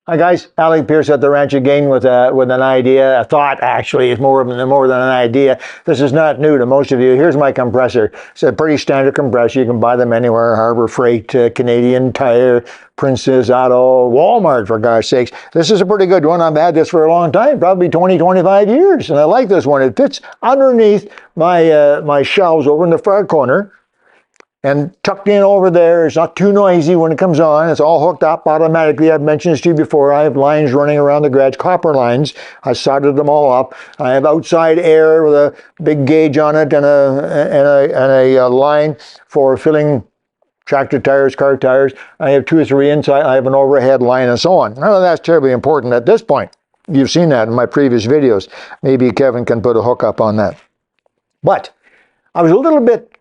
Hi guys, Alec Peirce at the ranch again with an idea, a thought actually. It's more than an idea. This is not new to most of you. Here's my compressor. It's a pretty standard compressor. You can buy them anywhere, Harbor Freight, Canadian Tire, Princess Auto, Walmart, for God's sakes. This is a pretty good one. I've had this for a long time, probably 20, 25 years, and I like this one. It fits underneath my shelves over in the far corner. And tucked in over there. It's not too noisy when it comes on. It's all hooked up automatically. I've mentioned this to you before. I have lines running around the garage, copper lines. I soldered them all up. I have outside air with a big gauge on it and a line for filling tractor tires, car tires. I have 2 or 3 inside. I have an overhead line and so on. None of that's terribly important at this point. You've seen that in my previous videos. Maybe Kevin can put a hookup on that. But I was a little bit,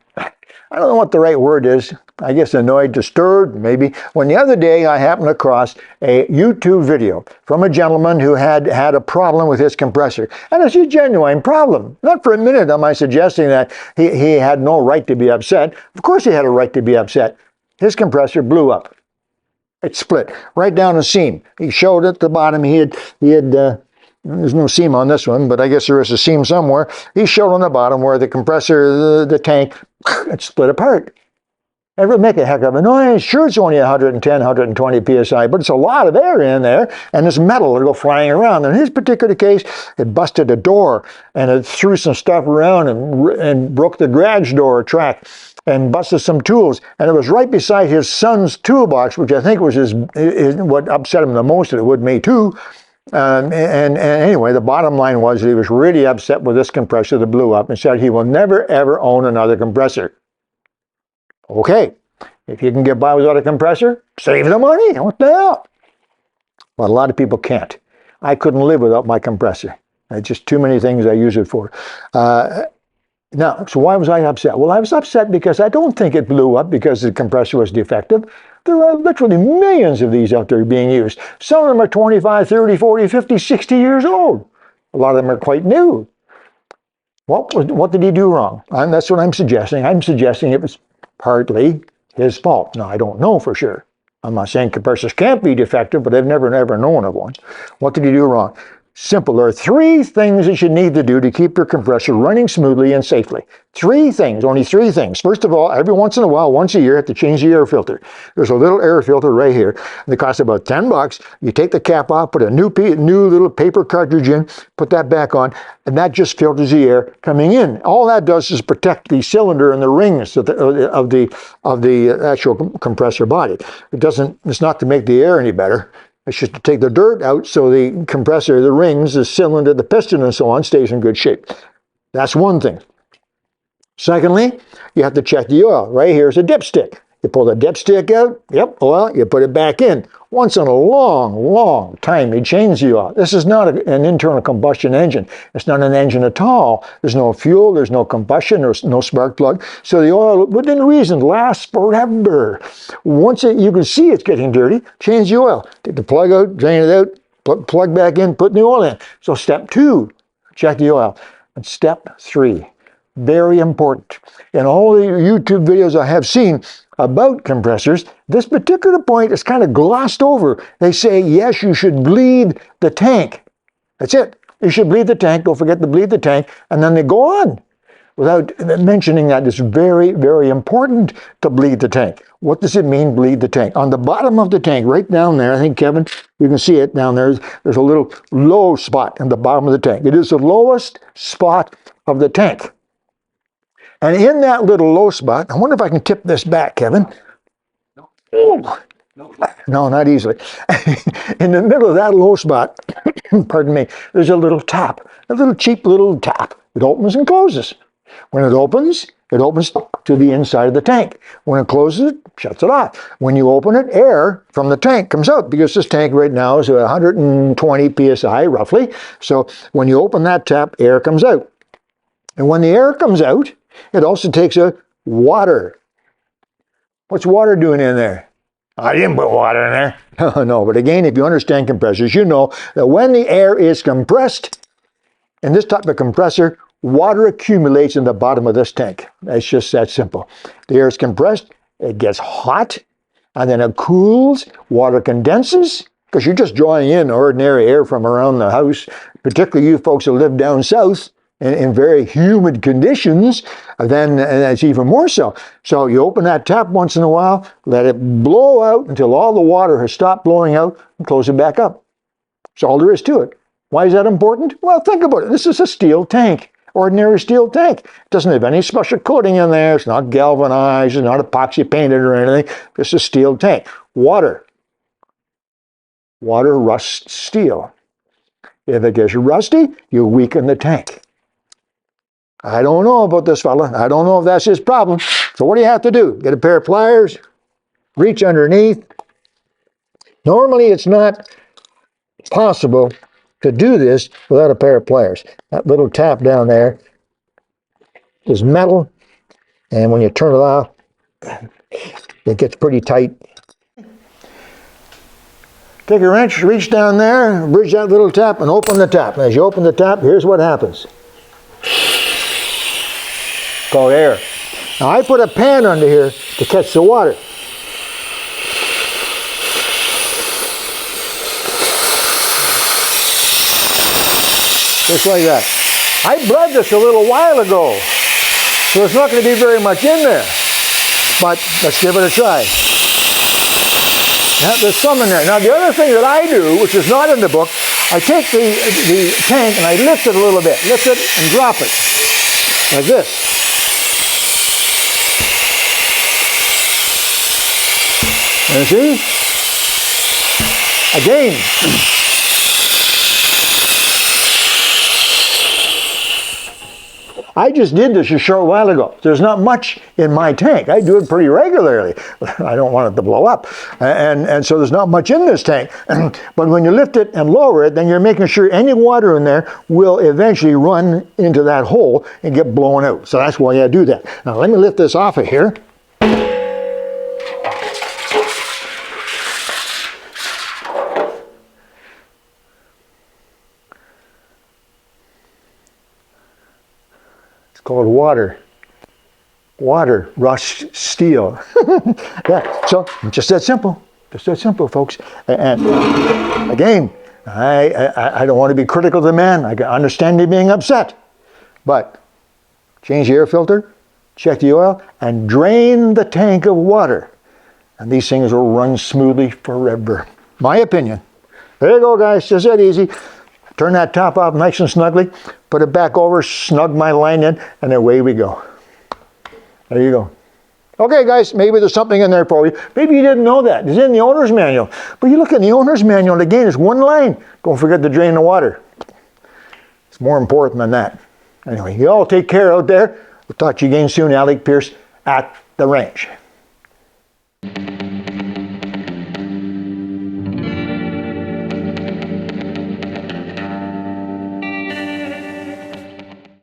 I don't know what the right word is. I guess annoyed, disturbed, maybe. When the other day I happened across a YouTube video from a gentleman who had a problem with his compressor. And it's a genuine problem. Not for a minute am I suggesting that he had no right to be upset. Of course he had a right to be upset. His compressor blew up. It split right down the seam. He showed at the bottom he had there's no seam on this one, but I guess there is a seam somewhere. He showed on the bottom where the compressor, the tank, it split apart. It would make a heck of a noise. Sure, it's only 110, 120 psi, but it's a lot of air in there, and this metal will go flying around. In his particular case, it busted a door, and it threw some stuff around and broke the garage door track and busted some tools. And it was right beside his son's toolbox, which I think was what upset him the most, and it would me too. And anyway, the bottom line was he was really upset with this compressor that blew up and said he will never, ever own another compressor. Okay, if you can get by without a compressor, save the money. What the hell? But a lot of people can't. I couldn't live without my compressor. It's just too many things I use it for. Now, so why was I upset? Well, I was upset because I don't think it blew up because the compressor was defective. There are literally millions of these out there being used. Some of them are 25, 30, 40, 50, 60 years old. A lot of them are quite new. What did he do wrong? And that's what I'm suggesting. I'm suggesting it was partly his fault. Now, I don't know for sure. I'm not saying compressors can't be defective, but I've never known of one. What did he do wrong? Simple. There are 3 things that you need to do to keep your compressor running smoothly and safely. 3 things, only 3 things. First of all, every once in a while, once a year, you have to change the air filter. There's a little air filter right here. It costs about $10. You take the cap off, put a new little paper cartridge in, put that back on, and that just filters the air coming in. All that does is protect the cylinder and the rings of the actual compressor body. It's not to make the air any better. It's just to take the dirt out so the compressor, the rings, the cylinder, the piston, and so on stays in good shape. That's one thing. Secondly, you have to check the oil. Right here is a dipstick. You pull the dipstick out, oil, you put it back in. Once in a long, long time, you change the oil. This is not an internal combustion engine. It's not an engine at all. There's no fuel, there's no combustion, there's no spark plug. So the oil, within reason, lasts forever. Once you can see it's getting dirty, change the oil. Take the plug out, drain it out, plug back in, put new oil in. So step 2, check the oil. And step 3, very important. In all the YouTube videos I have seen about compressors, this particular point is kind of glossed over. They say, yes, you should bleed the tank. That's it. You should bleed the tank. Don't forget to bleed the tank. And then they go on without mentioning that it's very, very important to bleed the tank. What does it mean, bleed the tank? On the bottom of the tank, right down there, I think, Kevin, you can see it down there, there's a little low spot in the bottom of the tank. It is the lowest spot of the tank. And in that little low spot, I wonder if I can tip this back, Kevin. No, not easily. In the middle of that low spot, pardon me, there's a little tap, a little cheap little tap. It opens and closes. When it opens to the inside of the tank. When it closes, it shuts it off. When you open it, air from the tank comes out because this tank right now is at 120 psi roughly. So when you open that tap, air comes out. And when the air comes out, it also takes out water. What's water doing in there? I didn't put water in there. No, but again, if you understand compressors, you know that when the air is compressed, in this type of compressor, water accumulates in the bottom of this tank. It's just that simple. The air is compressed, it gets hot, and then it cools, water condenses, because you're just drawing in ordinary air from around the house, particularly you folks that live down south in very humid conditions, then it's even more so. So you open that tap once in a while, let it blow out until all the water has stopped blowing out, and close it back up. That's all there is to it. Why is that important? Well, think about it. This is a steel tank. Ordinary steel tank. It doesn't have any special coating in there. It's not galvanized. It's not epoxy painted or anything. This is a steel tank. Water. Water rusts steel. If it gets rusty, you weaken the tank. I don't know about this fella. I don't know if that's his problem. So what do you have to do? Get a pair of pliers, reach underneath. Normally it's not possible to do this without a pair of pliers. That little tap down there is metal, and when you turn it off, it gets pretty tight. Take a wrench, reach down there, bridge that little tap, and open the tap. And as you open the tap, here's what happens. It's called air. Now I put a pan under here to catch the water. Just like that. I bled this a little while ago, so there's not going to be very much in there. But let's give it a try. Now, there's some in there. Now the other thing that I do, which is not in the book, I take the tank and I lift it a little bit. Lift it and drop it. Like this. And see? Again. I just did this a short while ago. There's not much in my tank. I do it pretty regularly. I don't want it to blow up. And so there's not much in this tank. But when you lift it and lower it, then you're making sure any water in there will eventually run into that hole and get blown out. So that's why I do that. Now let me lift this off of here. Called water. Water rusts steel. Yeah, so just that simple. Just that simple, folks. And again, I don't want to be critical of the man. I can understand him being upset. But change the air filter, check the oil, and drain the tank of water. And these things will run smoothly forever. My opinion. There you go, guys. Just that easy. Turn that top off nice and snugly, put it back over, snug my line in, and away we go. There you go. Okay, guys, maybe there's something in there for you. Maybe you didn't know that. It's in the owner's manual. But you look in the owner's manual, and again, it's one line. Don't forget to drain the water. It's more important than that. Anyway, you all take care out there. We'll talk to you again soon. Alec Peirce at the ranch.